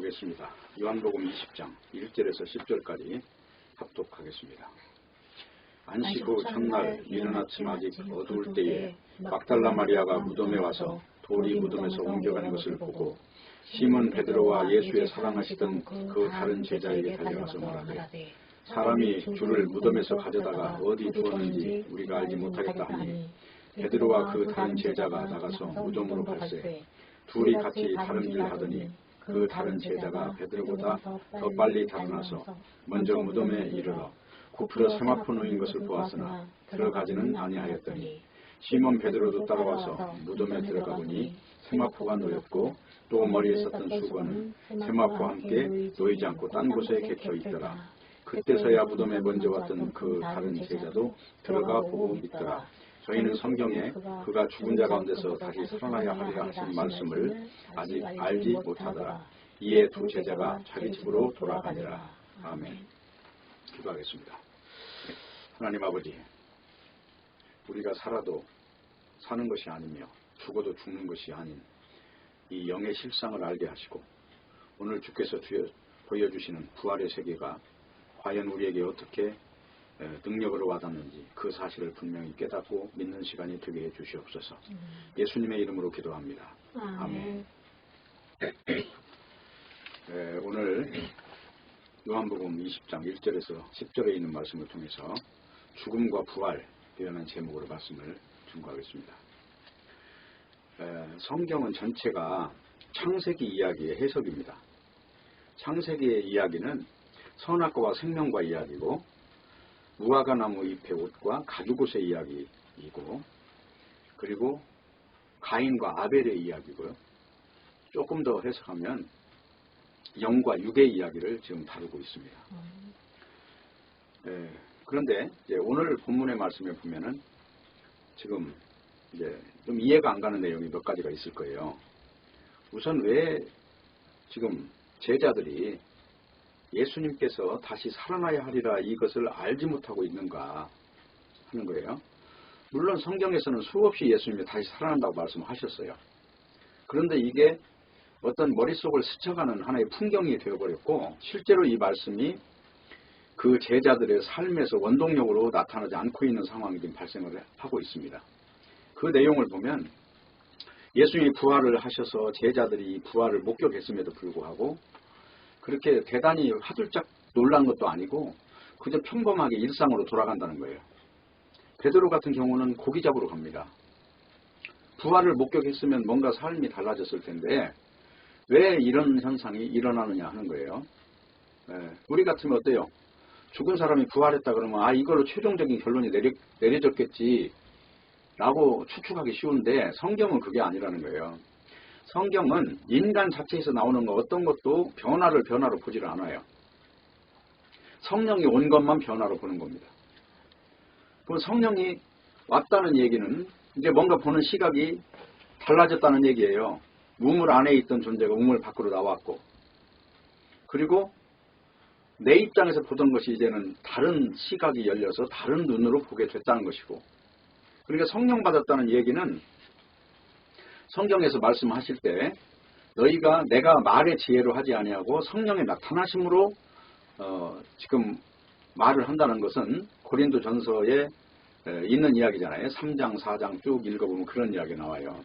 하겠습니다. 요한복음 20장 1절에서 10절까지 합독하겠습니다. 안식 후 첫날 이른 아침 아직 어두울 때에 막달라 마리아가 무덤에 와서 돌이 무덤에서 옮겨가는 것을 보고 시몬 베드로와 예수의 사랑하시던 그 다른 제자에게 달려가서 말하되 사람이 주를 무덤에서 가져다가 어디 두었는지 우리가 알지 못하겠다 하니 베드로와 그 다른 제자가 나가서 무덤으로 갈새 둘이 같이 다른 길 하더니 그 다른 제자가 베드로보다 더 빨리 달아나서 먼저 무덤에 이르러 굽으러 세마포 놓인 것을 보았으나 들어가지는 아니하였더니 시몬 베드로도 따라와서 무덤에 들어가 보니 세마포가 놓였고 또 머리에 썼던 수건은 세마포와 함께 놓이지 않고 딴 곳에 객혀 있더라. 그때서야 무덤에 먼저 왔던 그 다른 제자도 들어가 보고 있더라. 저희는 성경에 그가 죽은 자 가운데서 다시 살아나야 하리라 하신 말씀을 아직 알지 못하더라. 이에 두 제자가 자기 집으로 돌아가니라. 아멘. 기도하겠습니다. 하나님 아버지, 우리가 살아도 사는 것이 아니며 죽어도 죽는 것이 아닌 이 영의 실상을 알게 하시고 오늘 주께서 보여주시는 부활의 세계가 과연 우리에게 어떻게 능력으로 와닿는지 그 사실을 분명히 깨닫고 믿는 시간이 되게 해주시옵소서. 예수님의 이름으로 기도합니다. 아멘. 오늘 요한복음 20장 1절에서 10절에 있는 말씀을 통해서 죽음과 부활이라는 제목으로 말씀을 준비하겠습니다. 성경은 전체가 창세기 이야기의 해석입니다. 창세기의 이야기는 선악과와 생명과 이야기고 무화과나무 잎의 옷과 가죽옷의 이야기이고 그리고 가인과 아벨의 이야기고요. 조금 더 해석하면 영과 육의 이야기를 지금 다루고 있습니다. 그런데 이제 오늘 본문의 말씀에 보면은 지금 이제 좀 이해가 안 가는 내용이 몇 가지가 있을 거예요. 우선 왜 지금 제자들이 예수님께서 다시 살아나야 하리라 이것을 알지 못하고 있는가 하는 거예요. 물론 성경에서는 수없이 예수님이 다시 살아난다고 말씀하셨어요. 그런데 이게 어떤 머릿속을 스쳐가는 하나의 풍경이 되어버렸고 실제로 이 말씀이 그 제자들의 삶에서 원동력으로 나타나지 않고 있는 상황이 지금 발생을 하고 있습니다. 그 내용을 보면 예수님이 부활을 하셔서 제자들이 부활을 목격했음에도 불구하고 그렇게 대단히 화들짝 놀란 것도 아니고 그저 평범하게 일상으로 돌아간다는 거예요. 베드로 같은 경우는 고기 잡으러 갑니다. 부활을 목격했으면 뭔가 삶이 달라졌을 텐데 왜 이런 현상이 일어나느냐 하는 거예요. 우리 같으면 어때요? 죽은 사람이 부활했다 그러면 이걸로 최종적인 결론이 내려졌겠지 라고 추측하기 쉬운데 성경은 그게 아니라는 거예요. 성경은 인간 자체에서 나오는 거 어떤 것도 변화로 보지를 않아요. 성령이 온 것만 변화로 보는 겁니다. 그럼 성령이 왔다는 얘기는 이제 뭔가 보는 시각이 달라졌다는 얘기예요. 우물 안에 있던 존재가 우물 밖으로 나왔고 그리고 내 입장에서 보던 것이 이제는 다른 시각이 열려서 다른 눈으로 보게 됐다는 것이고 그러니까 성령 받았다는 얘기는 성경에서 말씀하실 때 너희가 내가 말의 지혜로 하지 아니하고 성령의 나타나심으로 지금 말을 한다는 것은 고린도전서에 있는 이야기잖아요. 3장 4장 쭉 읽어보면 그런 이야기 나와요.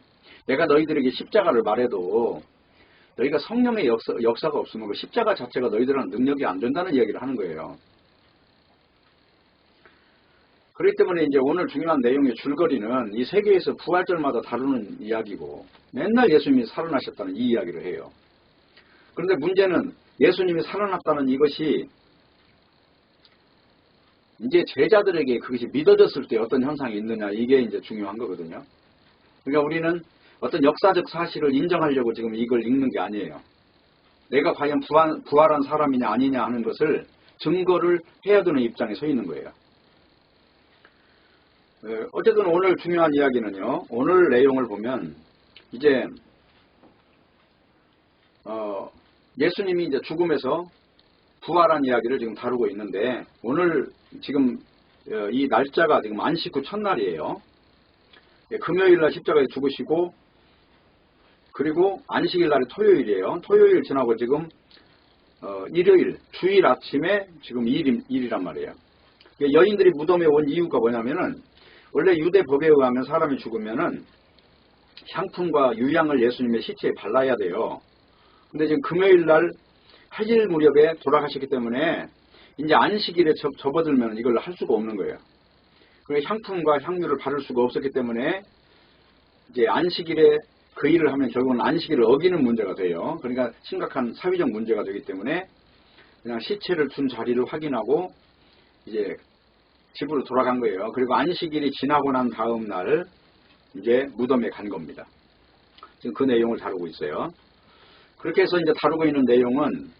내가 너희들에게 십자가를 말해도 너희가 성령의 역사가 없으면 그 십자가 자체가 너희들한테 능력이 안 된다는 이야기를 하는 거예요. 그렇기 때문에 이제 오늘 중요한 내용의 줄거리는 이 세계에서 부활절마다 다루는 이야기고 맨날 예수님이 살아나셨다는 이 이야기를 해요. 그런데 문제는 예수님이 살아났다는 이것이 이제 제자들에게 그것이 믿어졌을 때 어떤 현상이 있느냐 이게 이제 중요한 거거든요. 그러니까 우리는 어떤 역사적 사실을 인정하려고 지금 이걸 읽는 게 아니에요. 내가 과연 부활한 사람이냐 아니냐 하는 것을 증거를 해야 되는 입장에 서 있는 거예요. 어쨌든 오늘 중요한 이야기는요. 오늘 내용을 보면 이제 예수님이 이제 죽음에서 부활한 이야기를 지금 다루고 있는데 오늘 지금 이 날짜가 지금 안식 후 첫날이에요. 금요일날 십자가에 죽으시고 그리고 안식일 날이 토요일이에요. 토요일 지나고 지금 일요일, 주일 아침에 지금 2일이란 말이에요. 여인들이 무덤에 온 이유가 뭐냐면은 원래 유대법에 의하면 사람이 죽으면은 향품과 유향을 예수님의 시체에 발라야 돼요. 근데 지금 금요일 날 해질 무렵에 돌아가셨기 때문에 이제 안식일에 접어들면 이걸 할 수가 없는 거예요. 그래서 향품과 향유를 바를 수가 없었기 때문에 이제 안식일에 그 일을 하면 결국은 안식일을 어기는 문제가 돼요. 그러니까 심각한 사회적 문제가 되기 때문에 그냥 시체를 둔 자리를 확인하고 이제 집으로 돌아간 거예요. 그리고 안식일이 지나고 난 다음 날 이제 무덤에 간 겁니다. 지금 그 내용을 다루고 있어요. 그렇게 해서 이제 다루고 있는 내용은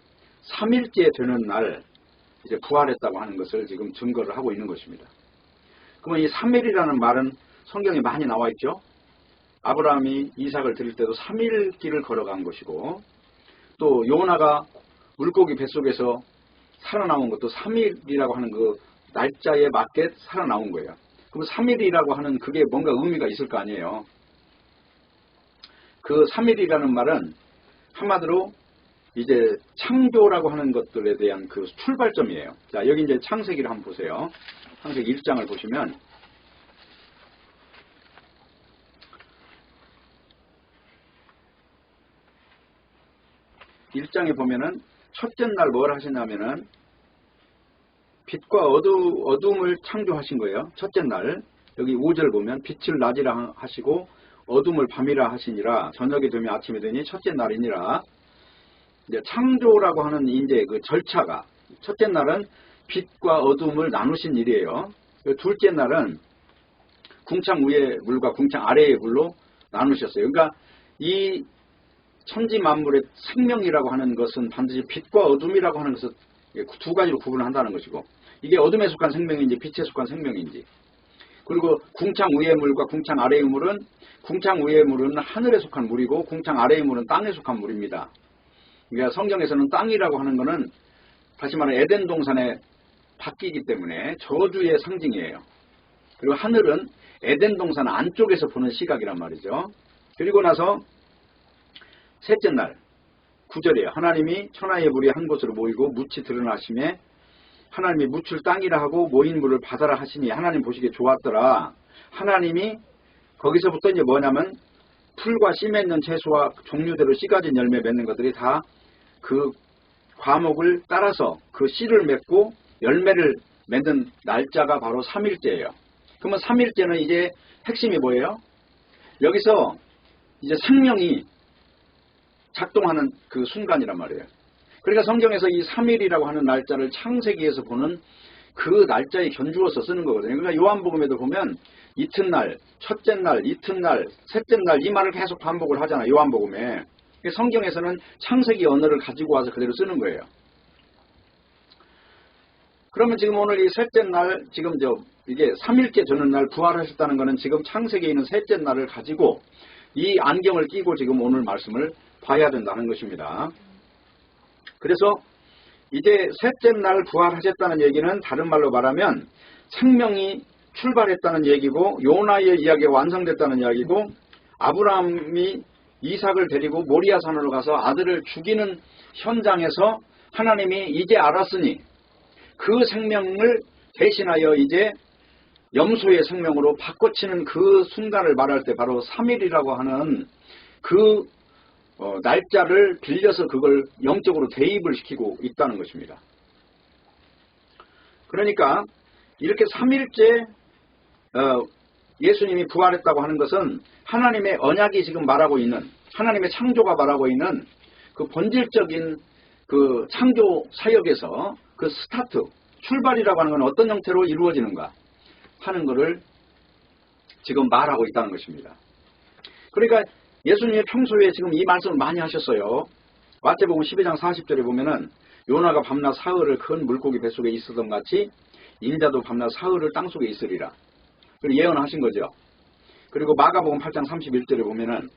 3일째 되는 날 이제 부활했다고 하는 것을 지금 증거를 하고 있는 것입니다. 그러면 이 3일이라는 말은 성경에 많이 나와 있죠. 아브라함이 이삭을 드릴 때도 3일 길을 걸어간 것이고 또 요나가 물고기 뱃속에서 살아나온 것도 3일이라고 하는 그 날짜에 맞게 살아나온 거예요. 그럼 3일이라고 하는 그게 뭔가 의미가 있을 거 아니에요. 그 3일이라는 말은 한마디로 이제 창조라고 하는 것들에 대한 그 출발점이에요. 자, 여기 이제 창세기를 한번 보세요. 창세기 1장을 보시면 1장에 보면은 첫째 날 뭘 하시냐면은 빛과 어둠을 창조하신 거예요. 첫째 날 여기 5절 보면 빛을 낮이라 하시고 어둠을 밤이라 하시니라 저녁이 되면 아침이 되니 첫째 날이니라. 이제 창조라고 하는 이제 그 절차가 첫째 날은 빛과 어둠을 나누신 일이에요. 둘째 날은 궁창 위의 물과 궁창 아래의 물로 나누셨어요. 그러니까 이 천지 만물의 생명이라고 하는 것은 반드시 빛과 어둠이라고 하는 것을 두 가지로 구분을 한다는 것이고 이게 어둠에 속한 생명인지 빛에 속한 생명인지 그리고 궁창 위의 물과 궁창 아래의 물은 궁창 위의 물은 하늘에 속한 물이고 궁창 아래의 물은 땅에 속한 물입니다. 그러니까 성경에서는 땅이라고 하는 것은 다시 말해 에덴 동산에 바뀌기 때문에 저주의 상징이에요. 그리고 하늘은 에덴 동산 안쪽에서 보는 시각이란 말이죠. 그리고 나서 셋째 날 9절이에요. 하나님이 천하의 물이 한 곳으로 모이고 묻이 드러나심에 하나님이 묻을 땅이라 하고 모인 물을 바다라 하시니 하나님 보시기에 좋았더라. 하나님이 거기서부터 이제 뭐냐면 풀과 씨 맺는 채소와 종류대로 씨 가진 열매 맺는 것들이 다 그 과목을 따라서 그 씨를 맺고 열매를 맺는 날짜가 바로 3일째예요. 그러면 3일째는 이제 핵심이 뭐예요? 여기서 이제 생명이 작동하는 그 순간이란 말이에요. 그러니까 성경에서 이 3일이라고 하는 날짜를 창세기에서 보는 그 날짜에 견주어서 쓰는 거거든요. 그러니까 요한복음에도 보면 이튿날, 첫째 날, 이튿날, 셋째 날 이 말을 계속 반복을 하잖아요. 요한복음에. 성경에서는 창세기 언어를 가지고 와서 그대로 쓰는 거예요. 그러면 지금 오늘 이 셋째 날, 지금 이게 3일째 되는 날 부활하셨다는 것은 지금 창세기에 있는 셋째 날을 가지고 이 안경을 끼고 지금 오늘 말씀을 봐야 된다는 것입니다. 그래서 이제 셋째 날 부활하셨다는 얘기는 다른 말로 말하면 생명이 출발했다는 얘기고 요나의 이야기가 완성됐다는 이야기고 아브라함이 이삭을 데리고 모리아산으로 가서 아들을 죽이는 현장에서 하나님이 이제 알았으니 그 생명을 대신하여 이제 염소의 생명으로 바꿔치는 그 순간을 말할 때 바로 3일이라고 하는 그 날짜를 빌려서 그걸 영적으로 대입을 시키고 있다는 것입니다. 그러니까 이렇게 3일째 예수님이 부활했다고 하는 것은 하나님의 언약이 지금 말하고 있는 하나님의 창조가 말하고 있는 그 본질적인 그 창조 사역에서 그 스타트, 출발이라고 하는 건 어떤 형태로 이루어지는가 하는 것을 지금 말하고 있다는 것입니다. 그러니까 예수님이 평소에 지금 이 말씀을 많이 하셨어요. 마태복음 12장 40절에 보면은 요나가 밤낮 사흘을 큰 물고기 뱃속에 있었던 같이 인자도 밤낮 사흘을 땅속에 있으리라. 그리고 예언하신 거죠. 그리고 마가복음 8장 31절에 보면은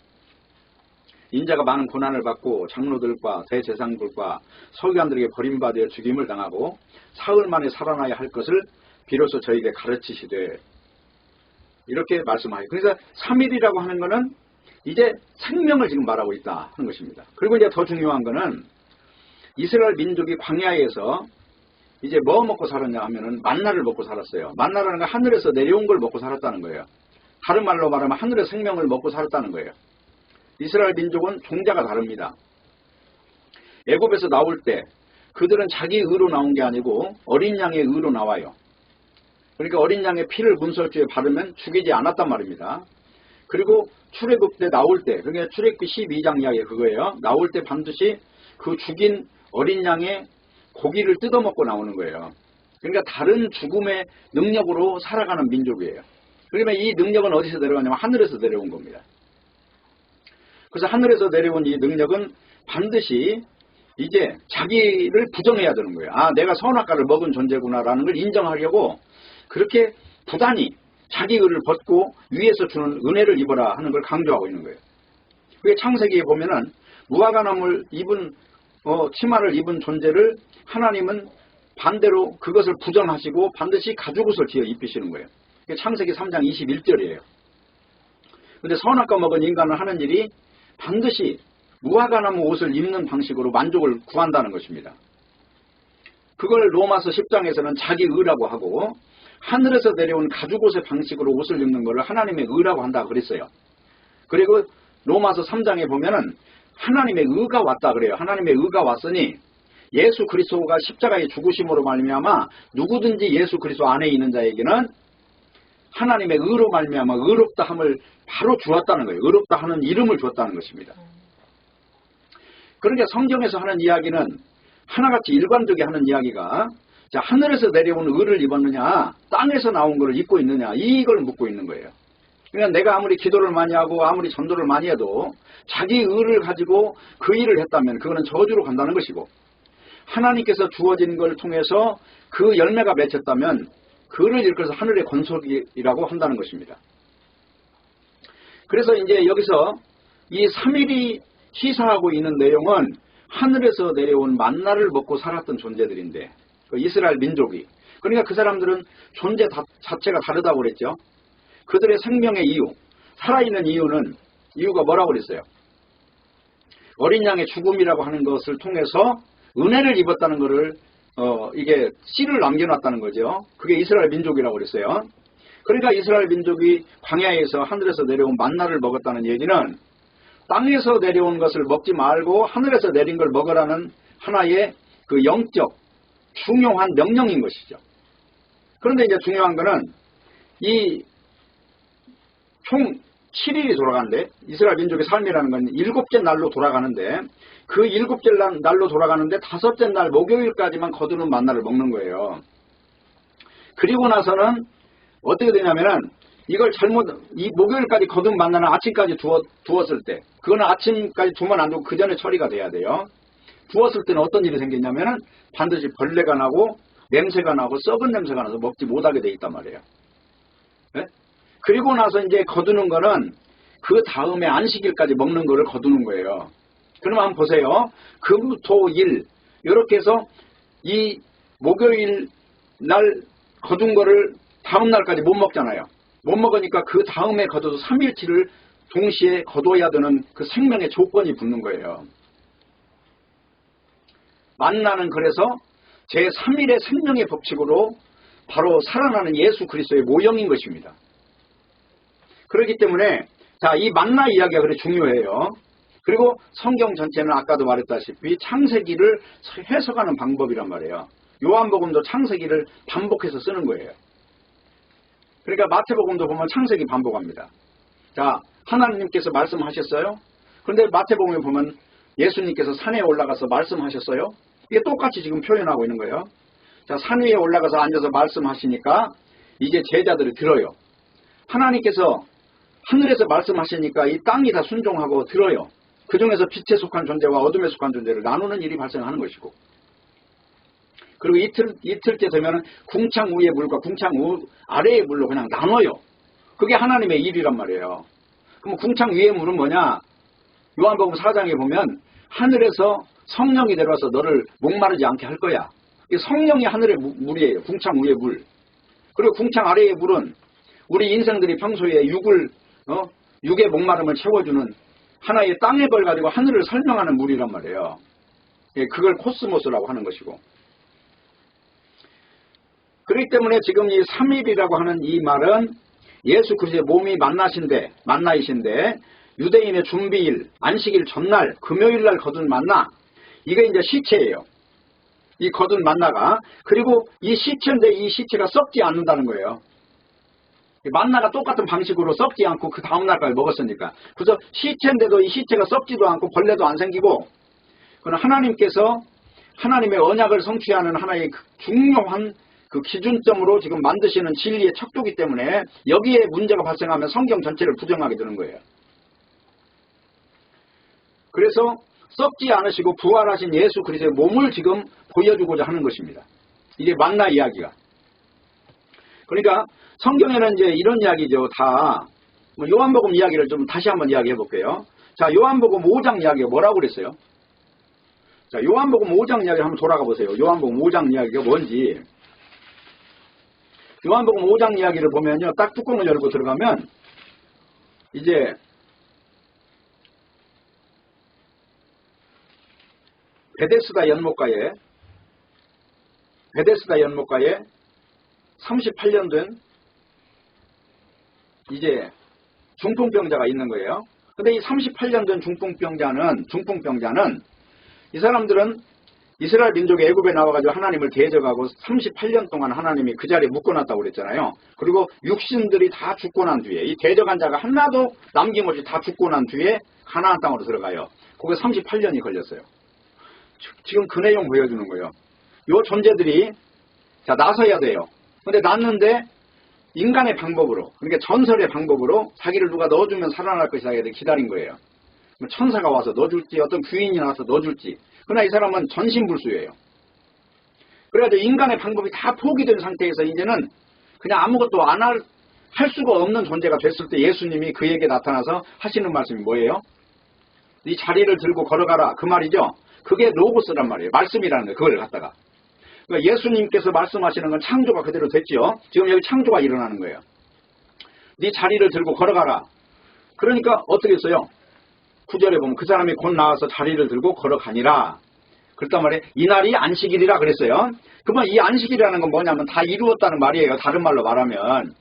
인자가 많은 고난을 받고 장로들과 대제사장들과 서기관들에게 버림받아 죽임을 당하고 사흘 만에 살아나야 할 것을 비로소 저에게 가르치시되 이렇게 말씀하여요. 그래서 3일이라고 하는 것은 이제 생명을 지금 말하고 있다 하는 것입니다. 그리고 이제 더 중요한 것은 이스라엘 민족이 광야에서 이제 뭐 먹고 살았냐 하면은 만나를 먹고 살았어요. 만나라는 건 하늘에서 내려온 걸 먹고 살았다는 거예요. 다른 말로 말하면 하늘의 생명을 먹고 살았다는 거예요. 이스라엘 민족은 종자가 다릅니다. 애굽에서 나올 때 그들은 자기 의로 나온 게 아니고 어린 양의 의로 나와요. 그러니까 어린 양의 피를 문설주에 바르면 죽이지 않았단 말입니다. 그리고 출애굽 때 나올 때, 그러니까 출애굽기 12장 이야기 그거예요. 나올 때 반드시 그 죽인 어린 양의 고기를 뜯어먹고 나오는 거예요. 그러니까 다른 죽음의 능력으로 살아가는 민족이에요. 그러면 이 능력은 어디서 내려가냐면 하늘에서 내려온 겁니다. 그래서 하늘에서 내려온 이 능력은 반드시 이제 자기를 부정해야 되는 거예요. 아, 내가 선악과를 먹은 존재구나라는 걸 인정하려고 그렇게 부단히 자기 의를 벗고 위에서 주는 은혜를 입어라 하는 걸 강조하고 있는 거예요. 그게 창세기에 보면은 무화과나무를 입은 치마를 입은 존재를 하나님은 반대로 그것을 부정하시고 반드시 가죽옷을 지어 입히시는 거예요. 그게 창세기 3장 21절이에요. 근데 선악과 먹은 인간은 하는 일이 반드시 무화과나무 옷을 입는 방식으로 만족을 구한다는 것입니다. 그걸 로마서 10장에서는 자기 의라고 하고 하늘에서 내려온 가죽옷의 방식으로 옷을 입는 것을 하나님의 의라고 한다 그랬어요. 그리고 로마서 3장에 보면은 하나님의 의가 왔다 그래요. 하나님의 의가 왔으니 예수 그리스도가 십자가의 죽으심으로 말미암아 누구든지 예수 그리스도 안에 있는 자에게는 하나님의 의로 말미암아 의롭다함을 바로 주었다는 거예요. 의롭다 하는 이름을 주었다는 것입니다. 그러니까 성경에서 하는 이야기는 하나같이 일관되게 하는 이야기가 자, 하늘에서 내려온 의를 입었느냐 땅에서 나온 것을 입고 있느냐 이걸 묻고 있는 거예요. 그러니까 내가 아무리 기도를 많이 하고 아무리 전도를 많이 해도 자기 의를 가지고 그 일을 했다면 그거는 저주로 간다는 것이고 하나님께서 주어진 걸 통해서 그 열매가 맺혔다면 그를 일컬어서 하늘의 권속이라고 한다는 것입니다. 그래서 이제 여기서 이 3일이 시사하고 있는 내용은 하늘에서 내려온 만나를 먹고 살았던 존재들인데 그 이스라엘 민족이 그러니까 그 사람들은 존재 자체가 다르다고 그랬죠. 그들의 생명의 이유, 살아있는 이유가 뭐라고 그랬어요? 어린 양의 죽음이라고 하는 것을 통해서 은혜를 입었다는 것을 이게 씨를 남겨놨다는 거죠. 그게 이스라엘 민족이라고 그랬어요. 그러니까 이스라엘 민족이 광야에서 하늘에서 내려온 만나를 먹었다는 얘기는 땅에서 내려온 것을 먹지 말고 하늘에서 내린 걸 먹으라는 하나의 그 영적 중요한 명령인 것이죠. 그런데 이제 중요한 거는 이 총 7일이 돌아가는데 이스라엘 민족의 삶이라는 건 7째 날로 돌아가는데 그 7째 날로 돌아가는데 5째 날 목요일까지만 거두는 만나를 먹는 거예요. 그리고 나서는 어떻게 되냐면은 이걸 이 목요일까지 거둔 만나는 아침까지 두었을 때 그거는 아침까지 두면 안 되고 그 전에 처리가 돼야 돼요. 두었을 때는 어떤 일이 생기냐면은 반드시 벌레가 나고 냄새가 나고 썩은 냄새가 나서 먹지 못하게 돼 있단 말이에요. 네? 그리고 나서 이제 거두는 거는 그 다음에 안식일까지 먹는 거를 거두는 거예요. 그럼 한번 보세요. 금, 토, 일 이렇게 해서 이 목요일 날 거둔 거를 다음 날까지 못 먹잖아요. 못 먹으니까 그 다음에 거둬도 3일치를 동시에 거둬야 되는 그 생명의 조건이 붙는 거예요. 만나는 그래서 제3일의 생명의 법칙으로 바로 살아나는 예수 그리스도의 모형인 것입니다. 그렇기 때문에 자, 이 만나 이야기가 그래 중요해요. 그리고 성경 전체는 아까도 말했다시피 창세기를 해석하는 방법이란 말이에요. 요한복음도 창세기를 반복해서 쓰는 거예요. 그러니까 마태복음도 보면 창세기 반복합니다. 자, 하나님께서 말씀하셨어요. 그런데 마태복음에 보면 예수님께서 산에 올라가서 말씀하셨어요. 이게 똑같이 지금 표현하고 있는 거예요. 자, 산 위에 올라가서 앉아서 말씀하시니까 이제 제자들이 들어요. 하나님께서 하늘에서 말씀하시니까 이 땅이 다 순종하고 들어요. 그 중에서 빛에 속한 존재와 어둠에 속한 존재를 나누는 일이 발생하는 것이고 그리고 이틀째 되면 궁창 위의 물과 궁창 아래의 물로 그냥 나눠요. 그게 하나님의 일이란 말이에요. 그럼 궁창 위의 물은 뭐냐? 요한복음 4장에 보면 하늘에서 성령이 내려와서 너를 목마르지 않게 할 거야. 성령이 하늘의 물이에요. 궁창 위의 물. 그리고 궁창 아래의 물은 우리 인생들이 평소에 육의 목마름을 채워주는 하나의 땅의 벌 가지고 하늘을 설명하는 물이란 말이에요. 예, 그걸 코스모스라고 하는 것이고. 그렇기 때문에 지금 이 3일이라고 하는 이 말은 예수 그리스도의 몸이 만나이신데 유대인의 준비일, 안식일 전날, 금요일날 거둔 만나, 이게 이제 시체예요. 이 거둔 만나가. 그리고 이 시체인데 이 시체가 썩지 않는다는 거예요. 만나가 똑같은 방식으로 썩지 않고 그 다음날까지 먹었으니까. 그래서 시체인데도 이 시체가 썩지도 않고 벌레도 안 생기고, 그건 하나님께서 하나님의 언약을 성취하는 하나의 중요한 그 기준점으로 지금 만드시는 진리의 척도기 때문에 여기에 문제가 발생하면 성경 전체를 부정하게 되는 거예요. 그래서 썩지 않으시고 부활하신 예수 그리스도의 몸을 지금 보여주고자 하는 것입니다. 이게 만나 이야기가. 그러니까 성경에는 이제 이런 이야기죠. 다 요한복음 이야기를 좀 다시 한번 이야기해 볼게요. 자, 요한복음 5장 이야기가 뭐라고 그랬어요? 자, 요한복음 5장 이야기 한번 돌아가 보세요. 요한복음 5장 이야기가 뭔지. 요한복음 5장 이야기를 보면요. 딱 뚜껑을 열고 들어가면 이제 베데스다 연못가에 38년 된 이제 중풍병자가 있는 거예요. 근데 이 38년 된 중풍병자는 이 사람들은 이스라엘 민족이 애굽에 나와가지고 하나님을 대적하고 38년 동안 하나님이 그 자리에 묶어놨다고 그랬잖아요. 그리고 육신들이 다 죽고 난 뒤에 이 대적한 자가 하나도 남김없이 다 죽고 난 뒤에 가나안 땅으로 들어가요. 그게 38년이 걸렸어요. 지금 그 내용 보여주는 거예요. 요 존재들이 자 나서야 돼요. 근데 났는데 인간의 방법으로, 그러니까 전설의 방법으로 자기를 누가 넣어주면 살아날 것이다 이렇게 기다린 거예요. 천사가 와서 넣어줄지 어떤 귀인이 나와서 넣어줄지. 그러나 이 사람은 전신불수예요. 그래가지고 인간의 방법이 다 포기된 상태에서 이제는 그냥 아무것도 안 할 수가 없는 존재가 됐을 때 예수님이 그에게 나타나서 하시는 말씀이 뭐예요? 이 자리를 들고 걸어가라 그 말이죠. 그게 로고스란 말이에요. 말씀이라는 거예요. 그걸 갖다가. 그러니까 예수님께서 말씀하시는 건 창조가 그대로 됐죠. 지금 여기 창조가 일어나는 거예요. 네 자리를 들고 걸어가라. 그러니까 어떻게 했어요? 9절에 보면 그 사람이 곧 나와서 자리를 들고 걸어가니라. 그랬단 말이에요. 이날이 안식일이라 그랬어요. 그러면 이 안식일이라는 건 뭐냐면 다 이루었다는 말이에요. 다른 말로 말하면.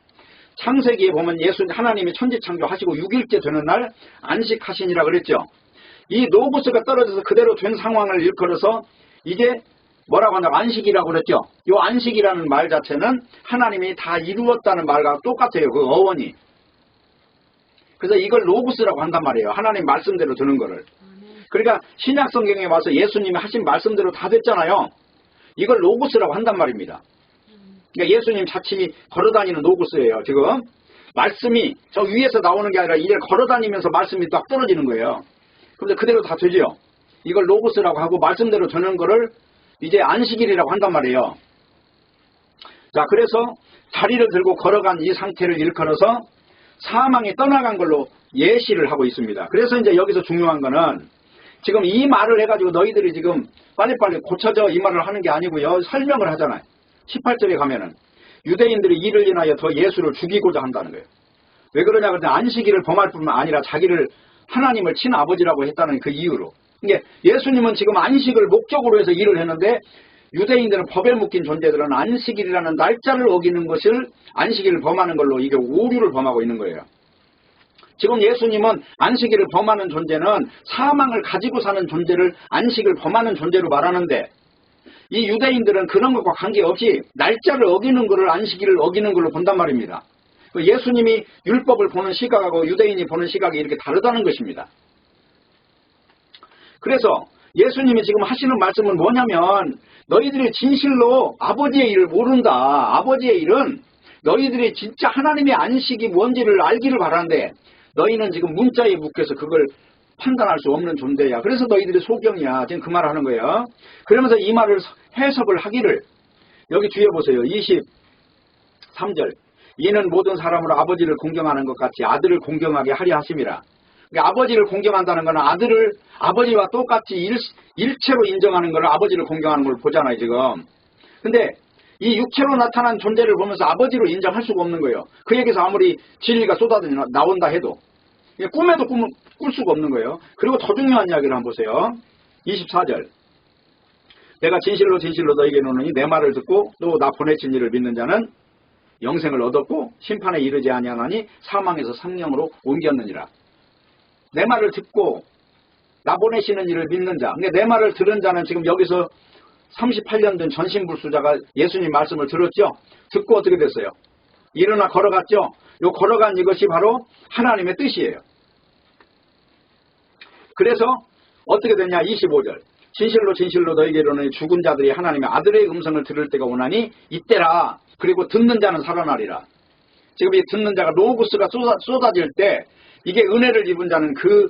창세기에 보면 하나님이 천지창조하시고 6일째 되는 날 안식하시니라 그랬죠. 이 노고스가 떨어져서 그대로 된 상황을 일컬어서 이게 뭐라고 하냐면 안식이라고 그랬죠. 이 안식이라는 말 자체는 하나님이 다 이루었다는 말과 똑같아요. 그 어원이. 그래서 이걸 로고스라고 한단 말이에요. 하나님 말씀대로 되는 거를. 그러니까 신약 성경에 와서 예수님이 하신 말씀대로 다 됐잖아요. 이걸 로고스라고 한단 말입니다. 그러니까 예수님 자신이 걸어다니는 로고스예요. 지금 말씀이 저 위에서 나오는 게 아니라 이제 걸어다니면서 말씀이 딱 떨어지는 거예요. 그런데 그대로 다 되죠. 이걸 로고스라고 하고 말씀대로 되는 거를 이제 안식일이라고 한단 말이에요. 자, 그래서 자리를 들고 걸어간 이 상태를 일컬어서 사망이 떠나간 걸로 예시를 하고 있습니다. 그래서 이제 여기서 중요한 거는 지금 이 말을 해가지고 너희들이 지금 빨리빨리 고쳐져 이 말을 하는 게 아니고요. 설명을 하잖아요. 18절에 가면은 유대인들이 이를 인하여 더 예수를 죽이고자 한다는 거예요. 왜 그러냐 그러면 안식일을 범할 뿐만 아니라 자기를 하나님을 친아버지라고 했다는 그 이유로. 그러니까 예수님은 지금 안식을 목적으로 해서 일을 했는데 유대인들은 법에 묶인 존재들은 안식일이라는 날짜를 어기는 것을 안식일을 범하는 걸로 이게 오류를 범하고 있는 거예요. 지금 예수님은 안식일을 범하는 존재는 사망을 가지고 사는 존재를 안식을 범하는 존재로 말하는데 이 유대인들은 그런 것과 관계없이 날짜를 어기는 것을 안식일을 어기는 걸로 본단 말입니다. 예수님이 율법을 보는 시각하고 유대인이 보는 시각이 이렇게 다르다는 것입니다. 그래서 예수님이 지금 하시는 말씀은 뭐냐면 너희들이 진실로 아버지의 일을 모른다. 아버지의 일은 너희들이 진짜 하나님의 안식이 뭔지를 알기를 바라는데 너희는 지금 문자에 묶여서 그걸 판단할 수 없는 존재야. 그래서 너희들이 소경이야. 지금 그 말을 하는 거예요. 그러면서 이 말을 해석을 하기를 여기 뒤에 보세요. 23절 이는 모든 사람으로 아버지를 공경하는 것 같이 아들을 공경하게 하려 하심이라. 그러니까 아버지를 공경한다는 것은 아들을 아버지와 똑같이 일체로 인정하는 걸 아버지를 공경하는 걸 보잖아요 지금. 근데 이 육체로 나타난 존재를 보면서 아버지로 인정할 수가 없는 거예요. 그에게서 아무리 진리가 쏟아져 나온다 해도 꿈에도 꿀 수가 없는 거예요. 그리고 더 중요한 이야기를 한번 보세요. 24절 내가 진실로 진실로 너에게 이르노니 내 말을 듣고 또 나 보내신 이를 믿는 자는 영생을 얻었고 심판에 이르지 아니하나니 사망에서 생명으로 옮겼느니라. 내 말을 듣고 나 보내시는 이를 믿는 자. 그러니까 내 말을 들은 자는 지금 여기서 38년 된 전신불수자가 예수님 말씀을 들었죠. 듣고 어떻게 됐어요? 일어나 걸어갔죠. 요 걸어간 이것이 바로 하나님의 뜻이에요. 그래서 어떻게 됐냐? 25절. 진실로 진실로 너에게 이르노니 죽은 자들이 하나님의 아들의 음성을 들을 때가 오나니 이때라. 그리고 듣는 자는 살아나리라. 지금 이 듣는 자가 로고스가 쏟아질 때 이게 은혜를 입은 자는 그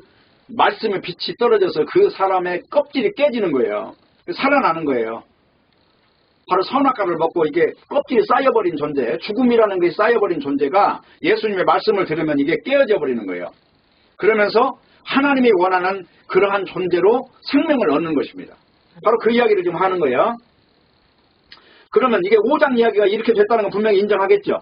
말씀의 빛이 떨어져서 그 사람의 껍질이 깨지는 거예요. 살아나는 거예요. 바로 선악과를 먹고 이게 껍질이 쌓여버린 존재, 죽음이라는 게 쌓여버린 존재가 예수님의 말씀을 들으면 이게 깨어져 버리는 거예요. 그러면서 하나님이 원하는 그러한 존재로 생명을 얻는 것입니다. 바로 그 이야기를 지금 하는 거예요. 그러면 이게 5장 이야기가 이렇게 됐다는 건 분명히 인정하겠죠.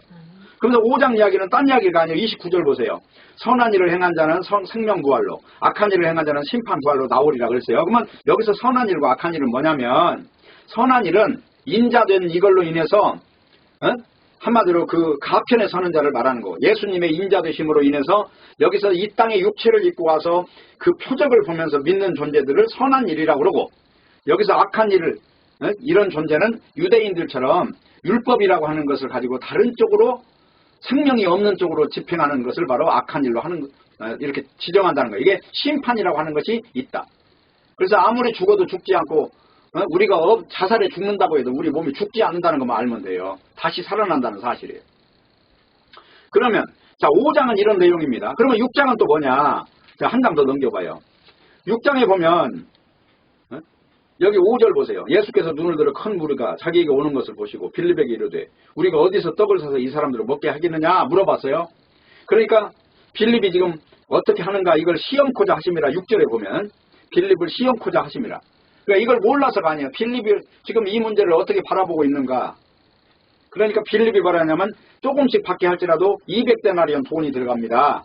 그래서 5장 이야기는 딴 이야기가 아니에요. 29절 보세요. 선한 일을 행한 자는 생명부활로, 악한 일을 행한 자는 심판부활로 나오리라 그랬어요. 그러면 여기서 선한 일과 악한 일은 뭐냐면, 선한 일은 인자된 이걸로 인해서 한마디로 그 가편에 서는 자를 말하는 거. 예수님의 인자되심으로 인해서 여기서 이 땅에 육체를 입고 와서 그 표적을 보면서 믿는 존재들을 선한 일이라고 그러고, 여기서 악한 일을 이런 존재는 유대인들처럼 율법이라고 하는 것을 가지고 다른 쪽으로 생명이 없는 쪽으로 집행하는 것을 바로 악한 일로 하는 이렇게 지정한다는 거예요. 이게 심판이라고 하는 것이 있다. 그래서 아무리 죽어도 죽지 않고 우리가 자살에 죽는다고 해도 우리 몸이 죽지 않는다는 것만 알면 돼요. 다시 살아난다는 사실이에요. 그러면 자 5장은 이런 내용입니다. 그러면 6장은 또 뭐냐? 자, 한 장 더 넘겨봐요. 6장에 보면 여기 5절 보세요. 예수께서 눈을 들어 큰 무리가 자기에게 오는 것을 보시고 빌립에게 이르되 우리가 어디서 떡을 사서 이 사람들을 먹게 하겠느냐 물어봤어요. 그러니까 빌립이 지금 어떻게 하는가 이걸 시험코자 하심이라. 6절에 보면 빌립을 시험코자 하심이라. 그러니까 이걸 몰라서가 아니에요. 빌립이 지금 이 문제를 어떻게 바라보고 있는가. 그러니까 빌립이 뭐라냐면 조금씩 받게 할지라도 200데나리온 돈이 들어갑니다.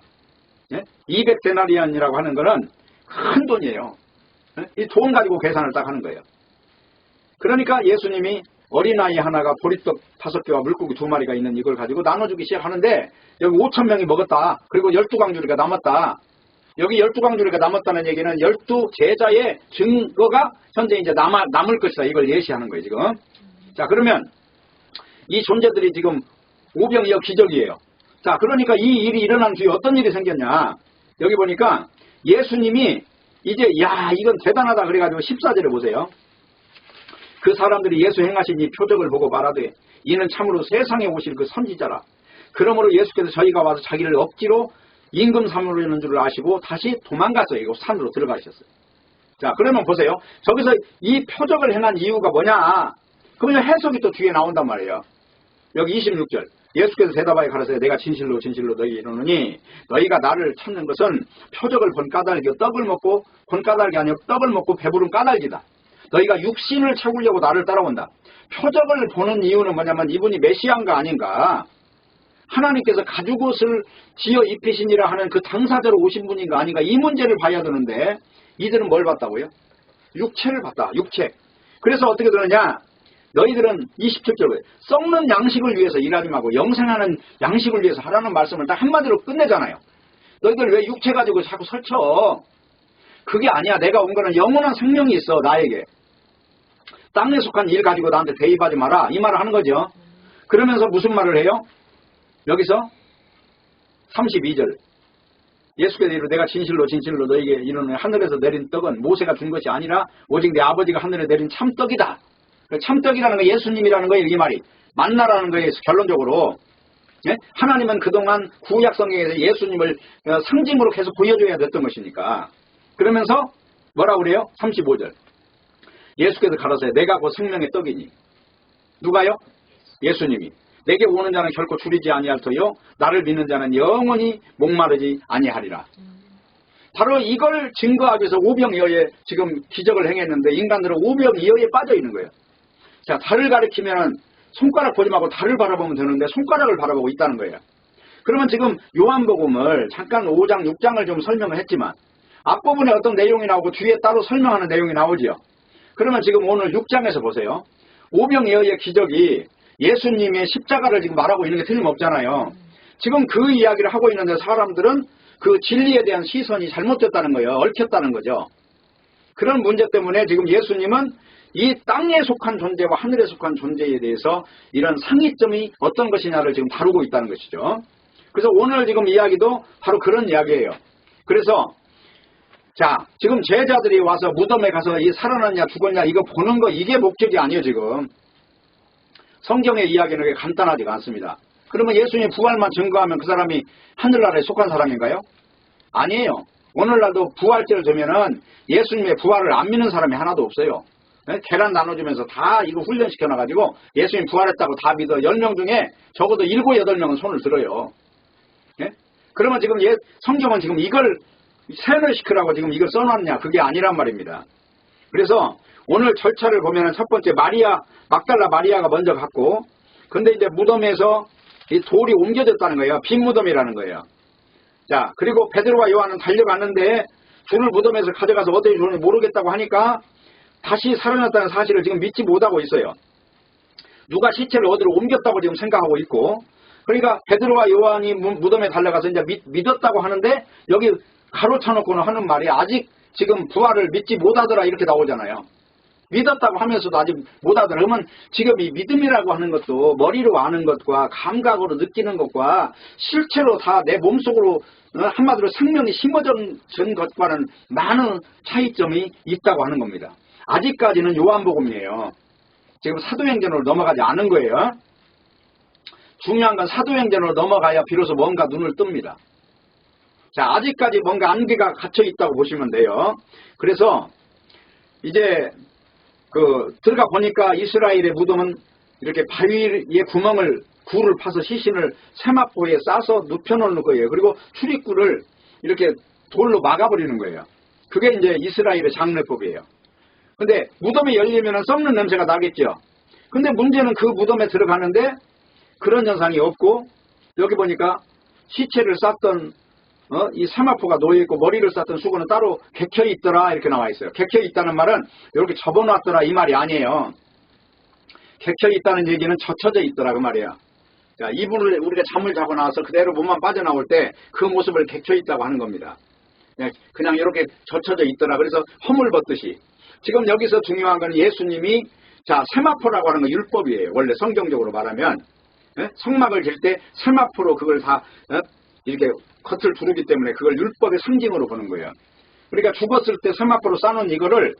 200데나리온이라고 하는 거는 큰 돈이에요. 이 돈 가지고 계산을 딱 하는 거예요. 그러니까 예수님이 어린아이 하나가 보리떡 5개와 물고기 2마리가 있는 이걸 가지고 나눠주기 시작하는데 여기 5,000명이 먹었다. 그리고 12광주리가 남았다. 여기 12광주리가 남았다는 얘기는 12제자의 증거가 현재 이제 남을 것이다. 이걸 예시하는 거예요, 지금. 자, 그러면 이 존재들이 지금 오병이어 기적이에요. 자, 그러니까 이 일이 일어난 뒤에 어떤 일이 생겼냐. 여기 보니까 예수님이 이제 이건 대단하다 그래가지고 14절에 보세요. 그 사람들이 예수 행하신 이 표적을 보고 말하되 이는 참으로 세상에 오실 그 선지자라. 그러므로 예수께서 저희가 와서 자기를 억지로 임금 삼으려는 줄 아시고 다시 도망갔어요. 이거 산으로 들어가셨어요. 자, 그러면 보세요. 저기서 이 표적을 행한 이유가 뭐냐. 그러면 해석이 또 뒤에 나온단 말이에요. 여기 26절. 예수께서 대답하여 가라사대 내가 진실로 진실로 너희에게 이르노니 너희가 나를 찾는 것은 표적을 본 까닭이요 떡을 먹고 본 까닭이 아니요 떡을 먹고 배부른 까닭이다. 너희가 육신을 채우려고 나를 따라온다. 표적을 보는 이유는 뭐냐면 이분이 메시아인가 아닌가, 하나님께서 가죽옷을 지어 입히시니라 하는 그 당사자로 오신 분인가 아닌가, 이 문제를 봐야 되는데 이들은 뭘 봤다고요? 육체를 봤다. 육체. 그래서 어떻게 되느냐, 너희들은 27절에 썩는 양식을 위해서 일하지 말고 영생하는 양식을 위해서 하라는 말씀을 딱 한마디로 끝내잖아요. 너희들 왜 육체 가지고 자꾸 설쳐? 그게 아니야. 내가 온 거는 영원한 생명이 있어. 나에게. 땅에 속한 일 가지고 나한테 대입하지 마라. 이 말을 하는 거죠. 그러면서 무슨 말을 해요? 여기서 32절. 예수께서 이르되 내가 진실로 진실로 너에게 이르노니 하늘에서 내린 떡은 모세가 준 것이 아니라 오직 내 아버지가 하늘에 내린 참떡이다. 참떡이라는 거 예수님이라는 거예요. 이 말이. 만나라는 거예요. 결론적으로. 예? 하나님은 그동안 구약 성경에서 예수님을 상징으로 계속 보여줘야 됐던 것이니까. 그러면서 뭐라고 그래요? 35절. 예수께서 가라사대 내가 곧 생명의 떡이니. 누가요? 예수님이. 내게 오는 자는 결코 줄이지 아니할 터요 나를 믿는 자는 영원히 목마르지 아니하리라. 바로 이걸 증거하기 위해서 오병이어에 지금 기적을 행했는데 인간들은 오병이어에 빠져 있는 거예요. 자, 달을 가리키면 손가락 보지 말고 달을 바라보면 되는데 손가락을 바라보고 있다는 거예요. 그러면 지금 요한복음을 잠깐 5장 6장을 좀 설명을 했지만 앞부분에 어떤 내용이 나오고 뒤에 따로 설명하는 내용이 나오지요. 그러면 지금 오늘 6장에서 보세요. 오병이어의 기적이 예수님의 십자가를 지금 말하고 있는 게 틀림없잖아요. 지금 그 이야기를 하고 있는데 사람들은 그 진리에 대한 시선이 잘못됐다는 거예요. 얽혔다는 거죠. 그런 문제 때문에 지금 예수님은 이 땅에 속한 존재와 하늘에 속한 존재에 대해서 이런 상이점이 어떤 것이냐를 지금 다루고 있다는 것이죠. 그래서 오늘 지금 이야기도 바로 그런 이야기예요. 그래서 자, 지금 제자들이 와서 무덤에 가서 이 살아났냐 죽었냐 이거 보는 거 이게 목적이 아니에요. 지금 성경의 이야기는 그게 간단하지가 않습니다. 그러면 예수님의 부활만 증거하면 그 사람이 하늘나라에 속한 사람인가요? 아니에요. 오늘날도 부활절을 되면은 예수님의 부활을 안 믿는 사람이 하나도 없어요. 계란 나눠주면서 다 이거 훈련시켜놔가지고 예수님 부활했다고 다 믿어. 10명 중에 적어도 7, 8명은 손을 들어요. 예? 그러면 지금 성경은 지금 이걸 세뇌 시키라고 지금 이걸 써놨냐? 그게 아니란 말입니다. 그래서 오늘 절차를 보면은 첫 번째 막달라 마리아가 먼저 갔고, 근데 이제 무덤에서 이 돌이 옮겨졌다는 거예요. 빈 무덤이라는 거예요. 자, 그리고 베드로와 요한은 달려갔는데 줄을 무덤에서 가져가서 어떻게 줄는지 모르겠다고 하니까 다시 살아났다는 사실을 지금 믿지 못하고 있어요. 누가 시체를 어디로 옮겼다고 지금 생각하고 있고, 그러니까 베드로와 요한이 무덤에 달려가서 이제 믿었다고 하는데 여기 가로쳐놓고는 하는 말이 아직 지금 부활을 믿지 못하더라 이렇게 나오잖아요. 믿었다고 하면서도 아직 못하더라. 그러면 지금 이 믿음이라고 하는 것도 머리로 아는 것과 감각으로 느끼는 것과 실체로 다 내 몸속으로 한마디로 생명이 심어진 것과는 많은 차이점이 있다고 하는 겁니다. 아직까지는 요한복음이에요. 지금 사도행전으로 넘어가지 않은 거예요. 중요한 건 사도행전으로 넘어가야 비로소 뭔가 눈을 뜹니다. 자, 아직까지 뭔가 안개가 갇혀 있다고 보시면 돼요. 그래서 이제 들어가 보니까 이스라엘의 무덤은 이렇게 바위에 굴을 파서 시신을 세마포에 싸서 눕혀놓는 거예요. 그리고 출입구를 이렇게 돌로 막아버리는 거예요. 그게 이제 이스라엘의 장례법이에요. 근데 무덤이 열리면 썩는 냄새가 나겠죠. 근데 문제는 그 무덤에 들어가는데 그런 현상이 없고, 여기 보니까 시체를 쌌던 이 세마포가 놓여있고 머리를 쌌던 수건은 따로 객혀있더라 이렇게 나와있어요. 객혀있다는 말은 이렇게 접어놨더라 이 말이 아니에요. 객혀있다는 얘기는 젖혀져 있더라 그 말이에요. 자, 이불을 우리가 잠을 자고 나와서 그대로 몸만 빠져나올 때 그 모습을 객혀있다고 하는 겁니다. 그냥 이렇게 젖혀져 있더라. 그래서 허물 벗듯이. 지금 여기서 중요한 건 예수님이 세마포라고 하는 건 율법이에요. 원래 성경적으로 말하면 성막을 질 때 세마포로 그걸 다 이렇게 겉을 두르기 때문에 그걸 율법의 상징으로 보는 거예요. 그러니까 죽었을 때 세마포로 싸놓은 이거를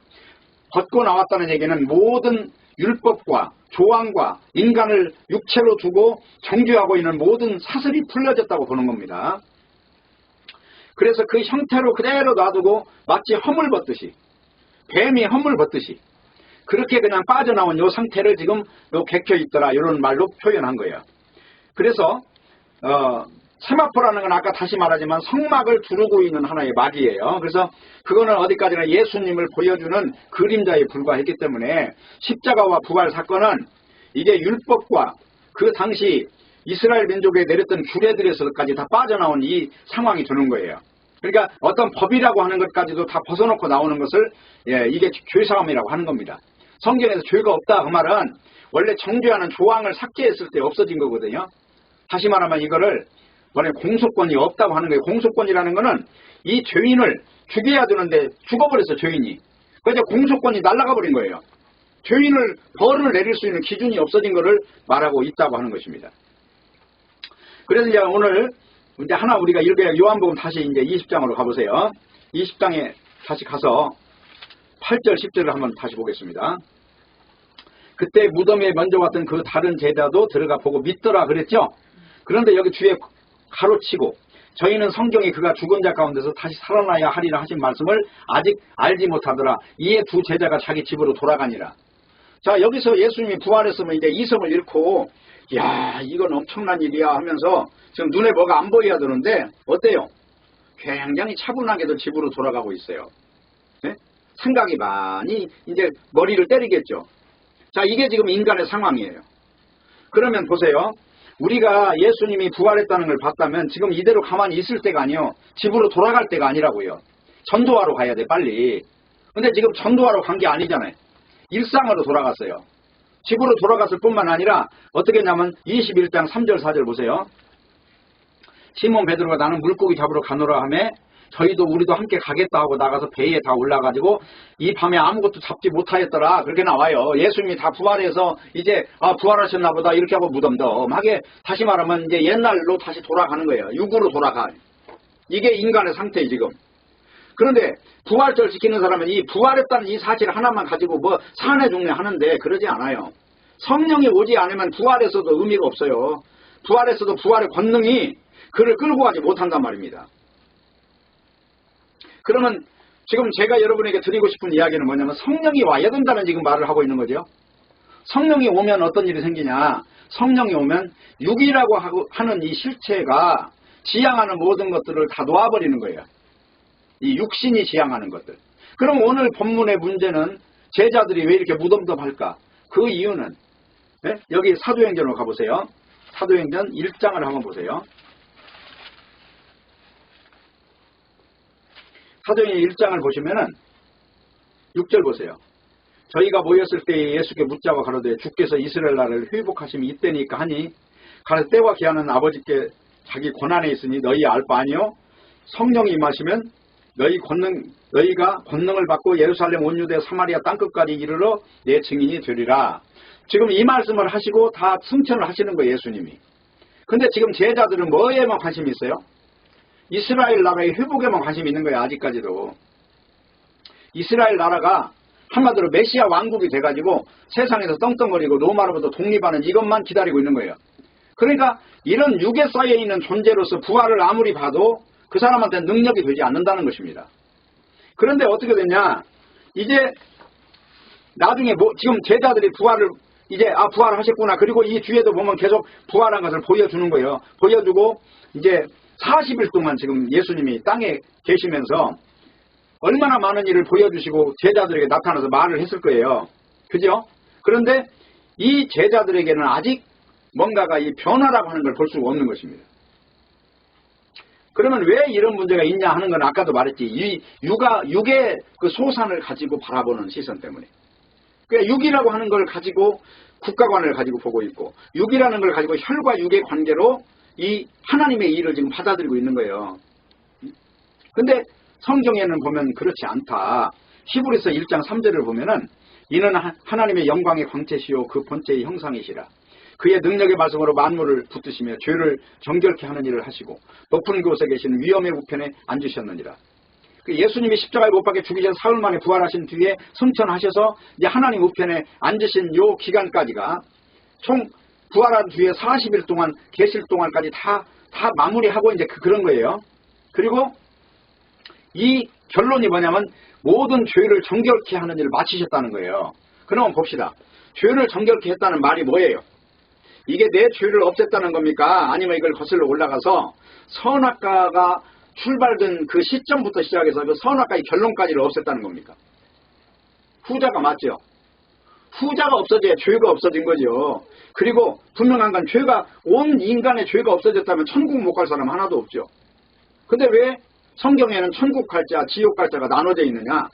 벗고 나왔다는 얘기는 모든 율법과 조항과 인간을 육체로 두고 정죄하고 있는 모든 사슬이 풀려졌다고 보는 겁니다. 그래서 그 형태로 그대로 놔두고 마치 허물 벗듯이, 뱀이 허물 벗듯이 그렇게 그냥 빠져나온 이 상태를 지금 객혀 있더라 이런 말로 표현한 거예요. 그래서 세마포라는 건 아까 다시 말하지만 성막을 두르고 있는 하나의 막이에요. 그래서 그거는 어디까지나 예수님을 보여주는 그림자에 불과했기 때문에 십자가와 부활 사건은 이게 율법과 그 당시 이스라엘 민족에 내렸던 규례들에서까지 다 빠져나온 이 상황이 주는 거예요. 그러니까 어떤 법이라고 하는 것까지도 다 벗어놓고 나오는 것을 이게 죄사함이라고 하는 겁니다. 성경에서 죄가 없다 그 말은 원래 정죄하는 조항을 삭제했을 때 없어진 거거든요. 다시 말하면 이거를 공소권이 없다고 하는 거예요. 공소권이라는 거는 이 죄인을 죽여야 되는데 죽어버렸어 죄인이. 그래서 공소권이 날아가 버린 거예요. 죄인을 벌을 내릴 수 있는 기준이 없어진 것을 말하고 있다고 하는 것입니다. 그래서 이제 오늘 이제 하나 우리가 읽어야 요한복음 다시 이제 20장으로 가보세요. 20장에 다시 가서 8절 10절을 한번 다시 보겠습니다. 그때 무덤에 먼저 왔던 그 다른 제자도 들어가 보고 믿더라 그랬죠. 그런데 여기 뒤에 가로치고 저희는 성경에 그가 죽은 자 가운데서 다시 살아나야 하리라 하신 말씀을 아직 알지 못하더라. 이에 두 제자가 자기 집으로 돌아가니라. 자, 여기서 예수님이 부활했으면 이제 이성을 잃고 야 이건 엄청난 일이야 하면서 지금 눈에 뭐가 안 보여야 되는데 어때요? 굉장히 차분하게도 집으로 돌아가고 있어요. 네? 생각이 많이 이제 머리를 때리겠죠. 자, 이게 지금 인간의 상황이에요. 그러면 보세요. 우리가 예수님이 부활했다는 걸 봤다면 지금 이대로 가만히 있을 때가 아니요. 집으로 돌아갈 때가 아니라고요. 전도하러 가야 돼 빨리. 근데 지금 전도하러 간 게 아니잖아요. 일상으로 돌아갔어요. 집으로 돌아갔을 뿐만 아니라 어떻게 했냐면 21장 3절 4절 보세요. 시몬 베드로가 나는 물고기 잡으러 가노라 하매 저희도 우리도 함께 가겠다 하고 나가서 배에 다 올라가지고 이 밤에 아무것도 잡지 못하였더라. 그렇게 나와요. 예수님이 다 부활해서 이제 부활하셨나 보다 이렇게 하고 무덤덤하게 다시 말하면 이제 옛날로 다시 돌아가는 거예요. 육으로 돌아가. 이게 인간의 상태예요 지금. 그런데 부활절 지키는 사람은 이 부활했다는 이 사실 하나만 가지고 뭐 사내 종례 하는데 그러지 않아요. 성령이 오지 않으면 부활에서도 의미가 없어요. 부활에서도 부활의 권능이 그를 끌고 가지 못한단 말입니다. 그러면 지금 제가 여러분에게 드리고 싶은 이야기는 뭐냐면 성령이 와야 된다는 지금 말을 하고 있는 거죠. 성령이 오면 어떤 일이 생기냐. 성령이 오면 육이라고 하는 이 실체가 지향하는 모든 것들을 다 놓아버리는 거예요. 이 육신이 지향하는 것들. 그럼 오늘 본문의 문제는 제자들이 왜 이렇게 무덤덤할까? 그 이유는 여기 사도행전으로 가보세요. 사도행전 1장을 한번 보세요. 사도행전 1장을 보시면은 6절 보세요. 저희가 모였을 때에 예수께 묻자고 가로되 주께서 이스라엘 나라를 회복하심이 이때니까 하니 가서 때와 기한은 아버지께 자기 권한에 있으니 너희 알 바 아니요 성령이 임하시면 너희가 권능을 받고 예루살렘 온 유대 사마리아 땅끝까지 이르러 내 증인이 되리라. 지금 이 말씀을 하시고 다 승천을 하시는 거예요 예수님이. 근데 지금 제자들은 뭐에만 관심이 있어요? 이스라엘 나라의 회복에만 관심이 있는 거예요. 아직까지도. 이스라엘 나라가 한마디로 메시아 왕국이 돼가지고 세상에서 떵떵거리고 로마로부터 독립하는 이것만 기다리고 있는 거예요. 그러니까 이런 육에 쌓여있는 존재로서 부활을 아무리 봐도 그 사람한테는 능력이 되지 않는다는 것입니다. 그런데 어떻게 됐냐. 이제 나중에 지금 제자들이 부활을 이제 부활하셨구나. 그리고 이 뒤에도 보면 계속 부활한 것을 보여주는 거예요. 보여주고 이제 40일 동안 지금 예수님이 땅에 계시면서 얼마나 많은 일을 보여주시고 제자들에게 나타나서 말을 했을 거예요. 그죠? 그런데 이 제자들에게는 아직 뭔가가 이 변화라고 하는 걸 볼 수가 없는 것입니다. 그러면 왜 이런 문제가 있냐 하는 건 아까도 말했지. 이 육의 그 소산을 가지고 바라보는 시선 때문에. 그러니까 육이라고 하는 걸 가지고 국가관을 가지고 보고 있고 육이라는 걸 가지고 혈과 육의 관계로 이 하나님의 일을 지금 받아들이고 있는 거예요. 근데 성경에는 보면 그렇지 않다. 히브리서 1장 3절을 보면은 이는 하나님의 영광의 광채시요 그 본체의 형상이시라. 그의 능력의 말씀으로 만물을 붙드시며 죄를 정결케 하는 일을 하시고 높은 곳에 계시는 위엄의 우편에 앉으셨느니라. 예수님이 십자가에 못 박혀 죽기 전 사흘 만에 부활하신 뒤에 승천하셔서 이제 하나님 우편에 앉으신 요 기간까지가 총 부활한 뒤에 40일 동안 계실 동안까지 다 마무리하고 이제 그런 거예요. 그리고 이 결론이 뭐냐면 모든 죄를 정결케 하는 일을 마치셨다는 거예요. 그러면 봅시다. 죄를 정결케 했다는 말이 뭐예요? 이게 내 죄를 없앴다는 겁니까? 아니면 이걸 거슬러 올라가서 선악과가 출발된 그 시점부터 시작해서 그 선악과의 결론까지를 없앴다는 겁니까? 후자가 맞죠? 후자가 없어져야 죄가 없어진 거죠. 그리고 분명한 건 죄가 온 인간의 죄가 없어졌다면 천국 못 갈 사람 하나도 없죠. 근데 왜 성경에는 천국 갈 자, 지옥 갈 자가 나눠져 있느냐?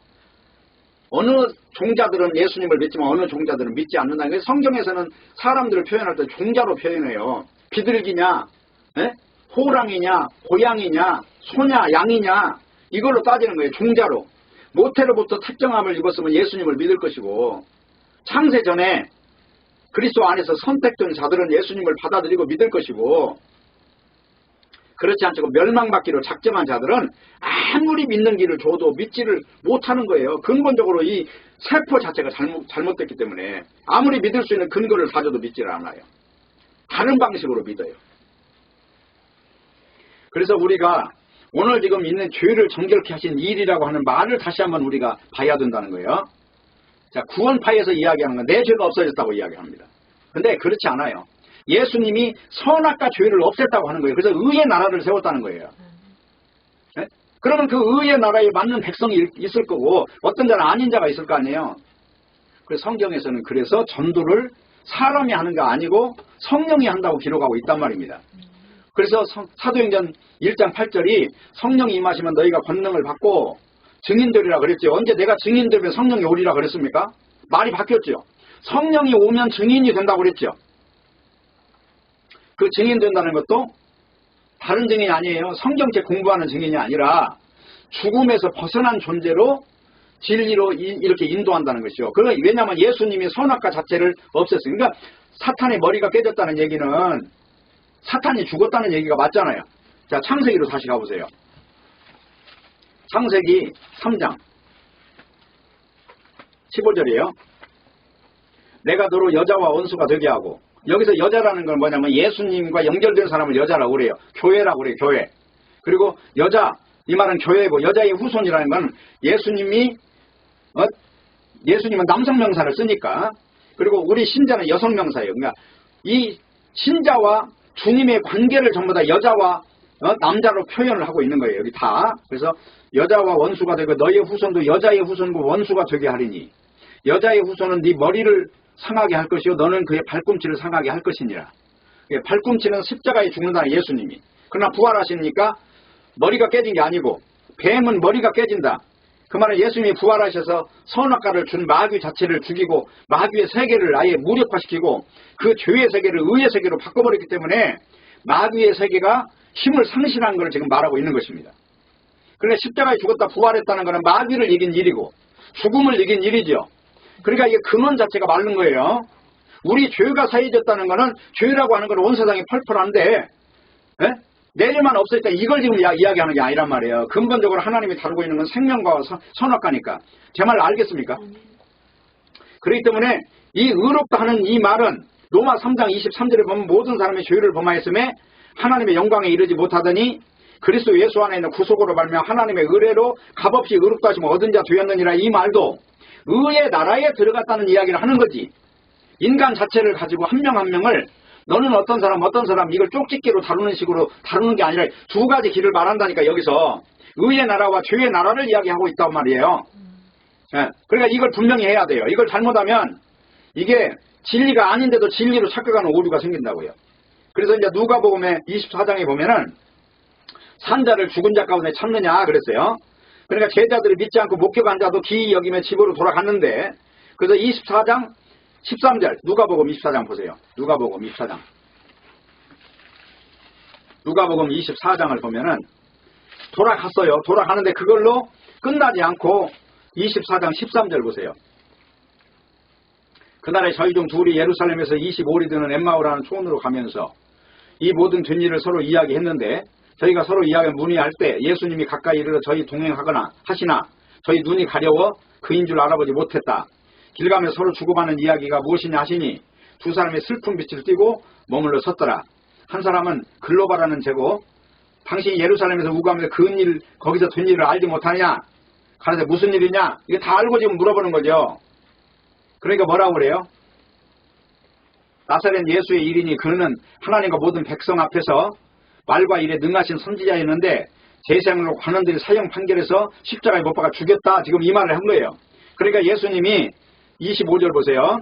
어느 종자들은 예수님을 믿지만 어느 종자들은 믿지 않는다. 성경에서는 사람들을 표현할 때 종자로 표현해요. 비둘기냐, 호랑이냐, 고양이냐, 소냐, 양이냐 이걸로 따지는 거예요. 종자로. 모태로부터 특정함을 입었으면 예수님을 믿을 것이고 창세 전에 그리스도 안에서 선택된 자들은 예수님을 받아들이고 믿을 것이고 그렇지 않고 멸망받기로 작정한 자들은 아무리 믿는 길을 줘도 믿지를 못하는 거예요. 근본적으로 이 세포 자체가 잘못됐기 때문에 아무리 믿을 수 있는 근거를 가져도 믿지를 않아요. 다른 방식으로 믿어요. 그래서 우리가 오늘 지금 있는 죄를 정결케 하신 일이라고 하는 말을 다시 한번 우리가 봐야 된다는 거예요. 자, 구원파에서 이야기하는 건 내 죄가 없어졌다고 이야기합니다. 근데 그렇지 않아요. 예수님이 선악과 죄를 없앴다고 하는 거예요. 그래서 의의 나라를 세웠다는 거예요. 네? 그러면 그 의의 나라에 맞는 백성이 있을 거고 어떤 자는 아닌 자가 있을 거 아니에요. 그래서 성경에서는 그래서 전도를 사람이 하는 게 아니고 성령이 한다고 기록하고 있단 말입니다. 그래서 사도행전 1장 8절이 성령이 임하시면 너희가 권능을 받고 증인되리라 그랬죠. 언제 내가 증인되면 성령이 오리라 그랬습니까? 말이 바뀌었죠. 성령이 오면 증인이 된다고 그랬죠. 그 증인 된다는 것도 다른 증인이 아니에요. 성경책 공부하는 증인이 아니라 죽음에서 벗어난 존재로 진리로 이렇게 인도한다는 것이죠. 왜냐하면 예수님이 선악과 자체를 없앴어요. 그러니까 사탄의 머리가 깨졌다는 얘기는 사탄이 죽었다는 얘기가 맞잖아요. 자, 창세기로 다시 가보세요. 창세기 3장 15절이에요. 내가 너로 여자와 원수가 되게 하고, 여기서 여자라는 건 뭐냐면 예수님과 연결된 사람을 여자라고 그래요. 교회라고 그래요. 교회. 그리고 여자, 이 말은 교회고, 여자의 후손이라는 건 예수님은 남성 명사를 쓰니까, 그리고 우리 신자는 여성 명사예요. 그러니까 이 신자와 주님의 관계를 전부 다 여자와 남자로 표현을 하고 있는 거예요. 여기 다. 그래서 여자와 원수가 되고 너의 후손도 여자의 후손과 원수가 되게 하리니, 여자의 후손은 네 머리를 상하게 할 것이요 너는 그의 발꿈치를 상하게 할 것이니라. 발꿈치는 십자가에 죽는다는 예수님이. 그러나 부활하시니까 머리가 깨진 게 아니고 뱀은 머리가 깨진다. 그 말은 예수님이 부활하셔서 선악과를 준 마귀 자체를 죽이고 마귀의 세계를 아예 무력화시키고 그 죄의 세계를 의의 세계로 바꿔버렸기 때문에 마귀의 세계가 힘을 상실한 걸 지금 말하고 있는 것입니다. 그런데 십자가에 죽었다 부활했다는 것은 마귀를 이긴 일이고 죽음을 이긴 일이죠. 그러니까 이게 근원 자체가 마른 거예요. 우리 죄가 사해졌다는 것은 죄라고 하는 건 온 세상이 펄펄한데 내일만 없으니까 이걸 지금 이야기하는 게 아니란 말이에요. 근본적으로 하나님이 다루고 있는 건 생명과 선악과니까. 제 말 알겠습니까? 그렇기 때문에 이 의롭다 하는 이 말은 로마 3장 23절에 보면 모든 사람의 죄를 범하였음에 하나님의 영광에 이르지 못하더니 그리스도 예수 안에 있는 구속으로 말미암아 하나님의 의뢰로 값없이 의롭다 하심을 얻은 자 되었느니라. 이 말도 의의 나라에 들어갔다는 이야기를 하는 거지. 인간 자체를 가지고 한 명 한 명을 너는 어떤 사람 이걸 쪽집게로 다루는 식으로 다루는 게 아니라 두 가지 길을 말한다니까. 여기서 의의 나라와 죄의 나라를 이야기하고 있단 말이에요. 그러니까 이걸 분명히 해야 돼요. 이걸 잘못하면 이게 진리가 아닌데도 진리로 착각하는 오류가 생긴다고요. 그래서 이제 누가복음의 24장에 보면은 산자를 죽은 자 가운데 찾느냐 그랬어요. 그러니까 제자들이 믿지 않고 목격한 자도 기이 여기며 집으로 돌아갔는데, 그래서 24장 13절 누가복음 24장 보세요. 누가복음 24장. 누가복음 24장을 보면은 돌아갔어요. 돌아가는데 그걸로 끝나지 않고 24장 13절 보세요. 그날에 저희 중 둘이 예루살렘에서 25리 되는 엠마오라는 촌으로 가면서 이 모든 된 일을 서로 이야기했는데, 저희가 서로 이야기 문의할 때 예수님이 가까이 이르러 저희 동행하거나 하시나 저희 눈이 가려워 그인 줄 알아보지 못했다. 길 가며 서로 주고받는 이야기가 무엇이냐 하시니 두 사람이 슬픈 빛을 띠고 머물러 섰더라. 한 사람은 글로바라는 제고 당신이 예루살렘에서 우가하면서 그일 거기서 된 일을 알지 못하느냐? 가는데 무슨 일이냐? 이거 다 알고 지금 물어보는 거죠. 그러니까 뭐라고 그래요? 나사렛 예수의 일이니 그는 하나님과 모든 백성 앞에서 말과 일에 능하신 선지자였는데 제사장으로 관원들이 사형 판결해서 십자가에 못 박아 죽였다. 지금 이 말을 한 거예요. 그러니까 예수님이 25절 보세요.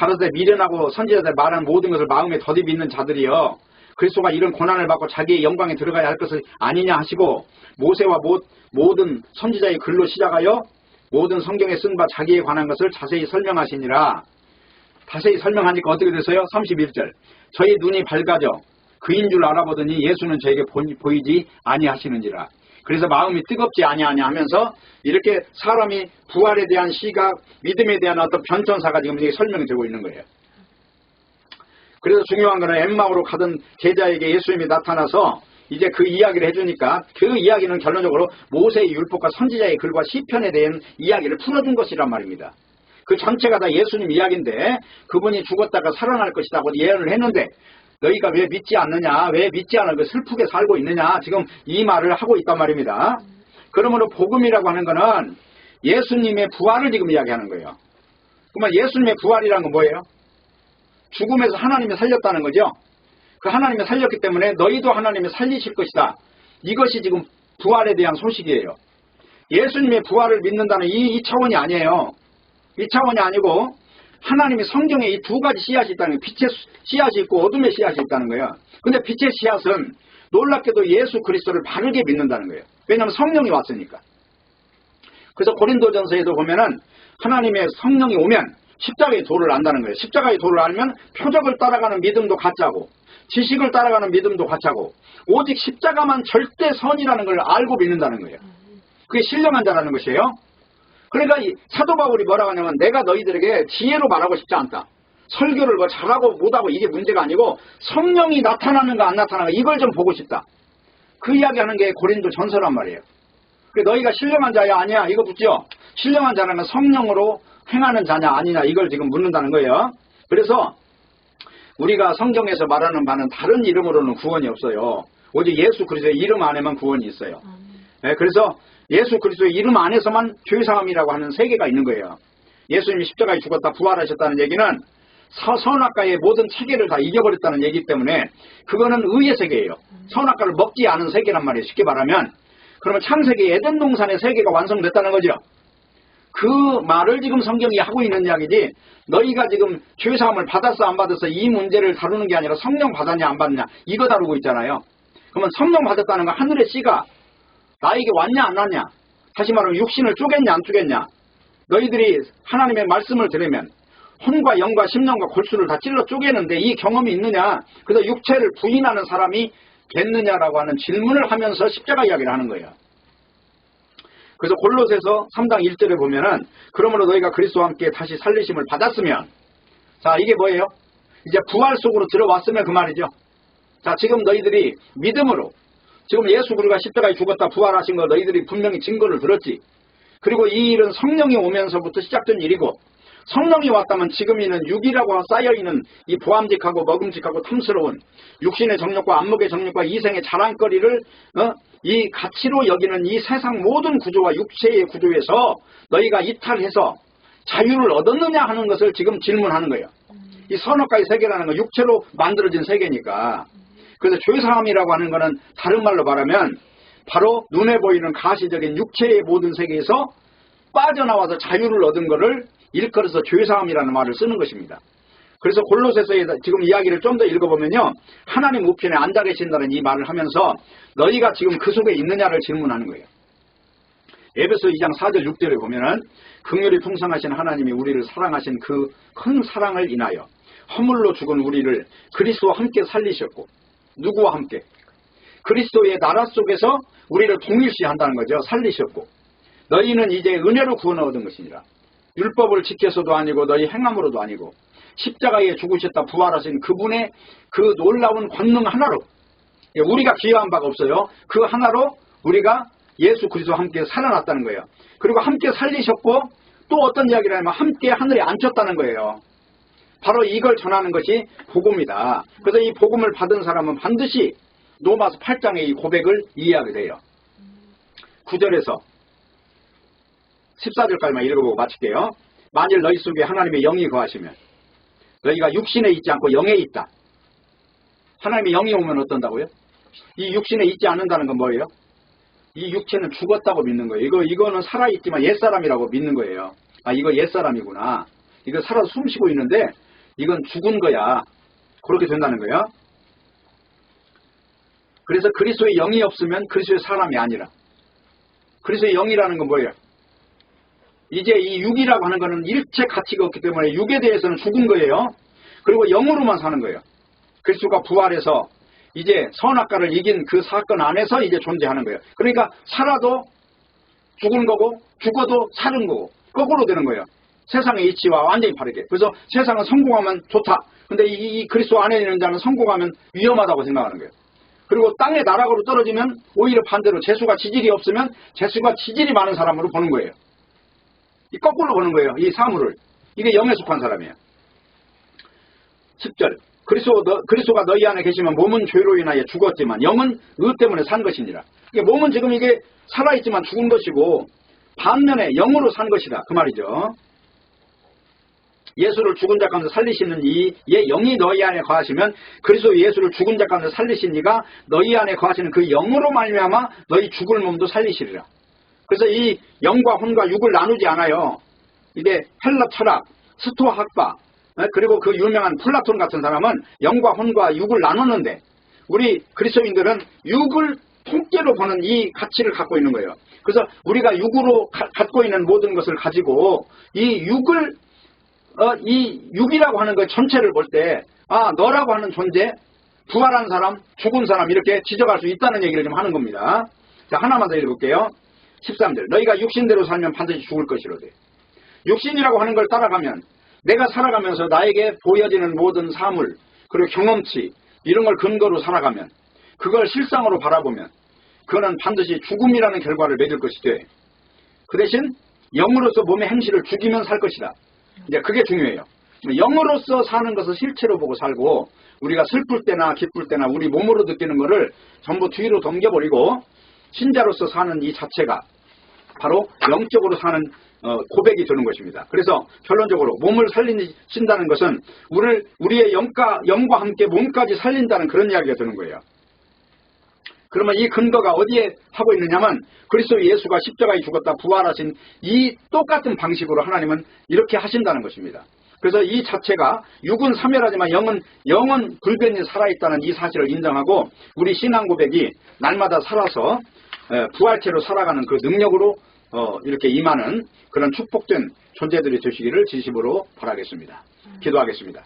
가로되 미련하고 선지자들 말한 모든 것을 마음에 더디 믿는 자들이여 그리스도가 이런 고난을 받고 자기의 영광에 들어가야 할 것을 아니냐 하시고 모세와 모든 선지자의 글로 시작하여 모든 성경에 쓴 바 자기에 관한 것을 자세히 설명하시니라. 자세히 설명하니까 어떻게 됐어요? 31절 저희 눈이 밝아져 그인 줄 알아보더니 예수는 저에게 보이지 아니하시는지라. 그래서 마음이 뜨겁지 아니하냐 하면서 이렇게 사람이 부활에 대한 시각, 믿음에 대한 어떤 변천사가 지금 설명이 되고 있는 거예요. 그래서 중요한 거는 엠마오로 가던 제자에게 예수님이 나타나서 이제 그 이야기를 해주니까 그 이야기는 결론적으로 모세의 율법과 선지자의 글과 시편에 대한 이야기를 풀어준 것이란 말입니다. 그 전체가 다 예수님 이야기인데 그분이 죽었다가 살아날 것이라고 예언을 했는데 너희가 왜 믿지 않느냐, 왜 믿지 않아 슬프게 살고 있느냐, 지금 이 말을 하고 있단 말입니다. 그러므로 복음이라고 하는 거는 예수님의 부활을 지금 이야기하는 거예요. 그러면 예수님의 부활이라는 건 뭐예요? 죽음에서 하나님이 살렸다는 거죠. 그 하나님이 살렸기 때문에 너희도 하나님이 살리실 것이다. 이것이 지금 부활에 대한 소식이에요. 예수님의 부활을 믿는다는 이 차원이 아니에요. 이 차원이 아니고 하나님이 성경에 이 두 가지 씨앗이 있다는 거예요. 빛의 씨앗이 있고 어둠의 씨앗이 있다는 거예요. 근데 빛의 씨앗은 놀랍게도 예수 그리스도를 바르게 믿는다는 거예요. 왜냐하면 성령이 왔으니까. 그래서 고린도전서에도 보면은 하나님의 성령이 오면 십자가의 도를 안다는 거예요. 십자가의 도를 알면 표적을 따라가는 믿음도 가짜고 지식을 따라가는 믿음도 가짜고 오직 십자가만 절대 선이라는 걸 알고 믿는다는 거예요. 그게 신령한 자라는 것이에요. 그러니까 이 사도 바울이 뭐라고 하냐면 내가 너희들에게 지혜로 말하고 싶지 않다. 설교를 뭐 잘하고 못하고 이게 문제가 아니고 성령이 나타나는가 안 나타나는가 이걸 좀 보고 싶다. 그 이야기하는 게 고린도 전서란 말이에요. 너희가 신령한 자야 아니야 이거 묻죠. 신령한 자라는 성령으로 행하는 자냐 아니냐 이걸 지금 묻는다는 거예요. 그래서 우리가 성경에서 말하는 바는 다른 이름으로는 구원이 없어요. 오직 예수 그리스도의 이름 안에만 구원이 있어요. 네, 그래서 예수 그리스도의 이름 안에서만 죄사함이라고 하는 세계가 있는 거예요. 예수님이 십자가에 죽었다 부활하셨다는 얘기는 선악과의 모든 체계를 다 이겨버렸다는 얘기 때문에 그거는 의의 세계예요. 선악과를 먹지 않은 세계란 말이에요. 쉽게 말하면 그러면 창세기 에덴 동산의 세계가 완성됐다는 거죠. 그 말을 지금 성경이 하고 있는 이야기지 너희가 지금 죄사함을 받았어 안 받았어 이 문제를 다루는 게 아니라 성령 받았냐 안 받느냐 이거 다루고 있잖아요. 그러면 성령 받았다는 건 하늘의 씨가 나에게 왔냐 안 왔냐 다시 말하면 육신을 쪼갰냐 안 쪼갰냐 너희들이 하나님의 말씀을 들으면 혼과 영과 심령과 골수를 다 찔러 쪼개는데 이 경험이 있느냐 그래서 육체를 부인하는 사람이 됐느냐라고 하는 질문을 하면서 십자가 이야기를 하는 거예요. 그래서 골로새서 3장 1절에 보면은 그러므로 너희가 그리스도와 함께 다시 살리심을 받았으면 자 이게 뭐예요? 이제 부활 속으로 들어왔으면 그 말이죠. 자 지금 너희들이 믿음으로 지금 예수 그리스도가 십자가에 죽었다 부활하신 거 너희들이 분명히 증거를 들었지. 그리고 이 일은 성령이 오면서부터 시작된 일이고 성령이 왔다면 지금 있는 육이라고 쌓여있는 이 보암직하고 먹음직하고 탐스러운 육신의 정욕과 안목의 정욕과 이생의 자랑거리를 이 가치로 여기는 이 세상 모든 구조와 육체의 구조에서 너희가 이탈해서 자유를 얻었느냐 하는 것을 지금 질문하는 거예요. 이 선악과의 세계라는 건 육체로 만들어진 세계니까. 그래서 죄사함이라고 하는 것은 다른 말로 말하면 바로 눈에 보이는 가시적인 육체의 모든 세계에서 빠져나와서 자유를 얻은 것을 일컬어서 죄사함이라는 말을 쓰는 것입니다. 그래서 골로새서에 지금 이야기를 좀 더 읽어보면요. 하나님 우편에 앉아 계신다는 이 말을 하면서 너희가 지금 그 속에 있느냐를 질문하는 거예요. 에베소 2장 4절 6절에 보면은 긍휼이 풍성하신 하나님이 우리를 사랑하신 그 큰 사랑을 인하여 허물로 죽은 우리를 그리스도와 함께 살리셨고 누구와 함께? 그리스도의 나라 속에서 우리를 동일시한다는 거죠. 살리셨고 너희는 이제 은혜로 구원을 얻은 것이니라. 율법을 지켜서도 아니고 너희 행함으로도 아니고 십자가에 죽으셨다 부활하신 그분의 그 놀라운 권능 하나로 우리가 기여한 바가 없어요. 그 하나로 우리가 예수 그리스도와 함께 살아났다는 거예요. 그리고 함께 살리셨고 또 어떤 이야기를 하면 함께 하늘에 앉혔다는 거예요. 바로 이걸 전하는 것이 복음이다. 그래서 이 복음을 받은 사람은 반드시 로마서 8장의 이 고백을 이해하게 돼요. 9절에서 14절까지만 읽어보고 마칠게요. 만일 너희 속에 하나님의 영이 거하시면 너희가 육신에 있지 않고 영에 있다. 하나님의 영이 오면 어떤다고요? 이 육신에 있지 않는다는 건 뭐예요? 이 육체는 죽었다고 믿는 거예요. 이거는 살아있지만 옛사람이라고 믿는 거예요. 아 이거 옛사람이구나. 이거 살아 숨쉬고 있는데 이건 죽은 거야. 그렇게 된다는 거예요. 그래서 그리스도의 영이 없으면 그리스도의 사람이 아니라 그리스도의 영이라는 건 뭐예요? 이제 이 육이라고 하는 거는 일체 가치가 없기 때문에 육에 대해서는 죽은 거예요. 그리고 영으로만 사는 거예요. 그리스도가 부활해서 이제 선악과를 이긴 그 사건 안에서 이제 존재하는 거예요. 그러니까 살아도 죽은 거고 죽어도 사는 거고 거꾸로 되는 거예요. 세상의 이치와 완전히 다르게. 그래서 세상은 성공하면 좋다. 근데 이 그리스도 안에 있는 자는 성공하면 위험하다고 생각하는 거예요. 그리고 땅의 나락으로 떨어지면 오히려 반대로 재수가 지질이 없으면 재수가 지질이 많은 사람으로 보는 거예요. 이 거꾸로 보는 거예요. 이 사물을. 이게 영에 속한 사람이에요. 10절. 그리스도가 너희 안에 계시면 몸은 죄로 인하여 죽었지만 영은 의 때문에 산 것이니라. 몸은 지금 이게 살아있지만 죽은 것이고 반면에 영으로 산 것이다. 그 말이죠. 예수를 죽은 자 가운데 살리시는 이의 영이 너희 안에 거하시면 그리스도 예수를 죽은 자 가운데 살리신 이가 너희 안에 거하시는 그 영으로 말미암아 너희 죽을 몸도 살리시리라. 그래서 이 영과 혼과 육을 나누지 않아요. 이게 헬라 철학, 스토아 학파 그리고 그 유명한 플라톤 같은 사람은 영과 혼과 육을 나누는데 우리 그리스도인들은 육을 통째로 보는 이 가치를 갖고 있는 거예요. 그래서 우리가 육으로 갖고 있는 모든 것을 가지고 이 육을 이 육이라고 하는 것 전체를 볼 때 너라고 하는 존재, 부활한 사람, 죽은 사람 이렇게 지적할 수 있다는 얘기를 좀 하는 겁니다. 자, 하나만 더 읽어볼게요. 13절. 너희가 육신대로 살면 반드시 죽을 것이로되. 육신이라고 하는 걸 따라가면 내가 살아가면서 나에게 보여지는 모든 사물 그리고 경험치 이런 걸 근거로 살아가면 그걸 실상으로 바라보면 그거는 반드시 죽음이라는 결과를 맺을 것이 돼. 그 대신 영으로서 몸의 행실을 죽이면 살 것이다. 이제 그게 중요해요. 영으로서 사는 것을 실체로 보고 살고 우리가 슬플 때나 기쁠 때나 우리 몸으로 느끼는 것을 전부 뒤로 넘겨버리고 신자로서 사는 이 자체가 바로 영적으로 사는 고백이 되는 것입니다. 그래서 결론적으로 몸을 살리신다는 것은 우리의 영과 함께 몸까지 살린다는 그런 이야기가 되는 거예요. 그러면 이 근거가 어디에 하고 있느냐면 그리스도 예수가 십자가에 죽었다 부활하신 이 똑같은 방식으로 하나님은 이렇게 하신다는 것입니다. 그래서 이 자체가 육은 사멸하지만 영은 불변히 살아있다는 이 사실을 인정하고 우리 신앙 고백이 날마다 살아서 부활체로 살아가는 그 능력으로 이렇게 임하는 그런 축복된 존재들이 되시기를 진심으로 바라겠습니다. 기도하겠습니다.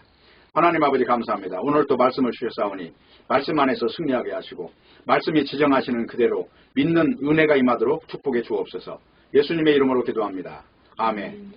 하나님 아버지 감사합니다. 오늘 또 말씀을 주셨사오니 말씀 안에서 승리하게 하시고 말씀이 지정하시는 그대로 믿는 은혜가 임하도록 축복해 주옵소서. 예수님의 이름으로 기도합니다. 아멘.